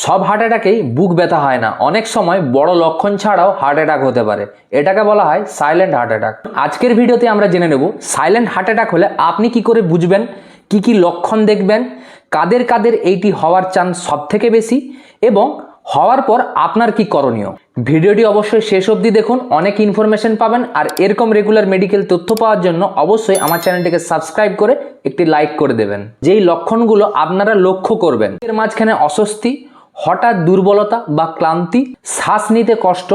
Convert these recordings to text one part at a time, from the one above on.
সব হার্ট অ্যাটাকেই বুক ব্যথা হয় না, অনেক সময় বড় লক্ষণ ছাড়াও হার্ট অ্যাটাক হতে পারে। এটাকে বলা হয় সাইলেন্ট হার্ট অ্যাটাক। আজকের ভিডিওতে আমরা জেনে নেব সাইলেন্ট হার্ট অ্যাটাক হলে আপনি কি করে বুঝবেন, কি কি লক্ষণ দেখবেন, কাদের কাদের এইটি হওয়ার চান্স সব থেকে বেশি এবং হওয়ার পর আপনার কি করণীয়। ভিডিওটি অবশ্যই শেষ অবধি দেখুন, অনেক ইনফরমেশন পাবেন। আর এরকম রেগুলার মেডিকেল তথ্য পাওয়ার জন্য অবশ্যই আমার চ্যানেলটিকে সাবস্ক্রাইব করে একটি লাইক করে দেবেন। যেই লক্ষণগুলো আপনারা লক্ষ্য করবেন, এর মাঝখানে অস্বস্তি, হঠাৎ দুর্বলতা বা ক্লান্তি, শ্বাস নিতে কষ্ট,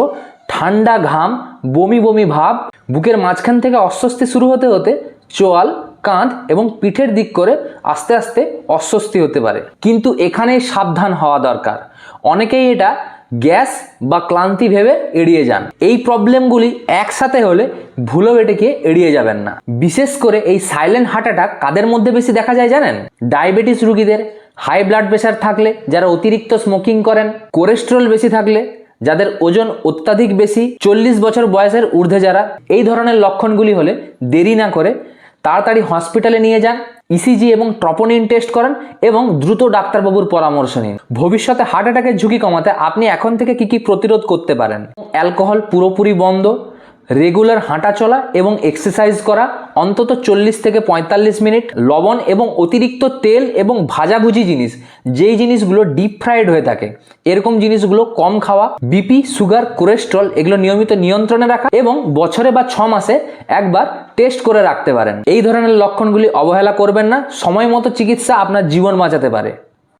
ঠান্ডা ঘাম, বমি বমি ভাব, বুকের মাঝখান থেকে অস্বস্তি শুরু হতে হতে চোয়াল, কাঁধ এবং পিঠের দিক করে আস্তে আস্তে অস্বস্তি হতে পারে। কিন্তু এখানেই সাবধান হওয়া দরকার। অনেকেই এটা গ্যাস বা ক্লান্তি ভেবে এড়িয়ে যান। এই প্রবলেমগুলি একসাথে হলে ভুলেও এটাকে এড়িয়ে যাবেন না। বিশেষ করে এই সাইলেন্ট হার্ট অ্যাটাক কাদের মধ্যে বেশি দেখা যায় জানেন? ডায়াবেটিস রোগীদের, হাই ব্লাড প্রেশার থাকলে, যারা অতিরিক্ত স্মোকিং করেন, কোলেস্টেরল বেশি থাকলে, যাদের ওজন অত্যাধিক বেশি, 40 বছর বয়সের ঊর্ধ্বে যারা। এই ধরনের লক্ষণগুলি হলে দেরি না করে তাড়াতাড়ি হসপিটালে নিয়ে যান, ইসিজি এবং ট্রপোনিন টেস্ট করান এবং দ্রুত ডাক্তারবাবুর পরামর্শ নিন। ভবিষ্যতে হার্ট অ্যাটাকের ঝুঁকি কমাতে আপনি এখন থেকে কি কি প্রতিরোধ করতে পারেন? অ্যালকোহল পুরোপুরি বন্ধ, রেগুলার হাঁটা চলা এবং এক্সারসাইজ করা অন্তত 40 থেকে 45 মিনিট, লবণ এবং অতিরিক্ত তেল এবং ভাজাভুজি জিনিস, যেই জিনিসগুলো ডিপ ফ্রাইড হয়ে থাকে এরকম জিনিসগুলো কম খাওয়া, বিপি, সুগার, কোলেস্ট্রল এগুলো নিয়মিত নিয়ন্ত্রণে রাখা এবং বছরে বা 6 মাসে একবার টেস্ট করে রাখতে পারেন। এই ধরনের লক্ষণগুলি অবহেলা করবেন না, সময় মতো চিকিৎসা আপনার জীবন বাঁচাতে পারে।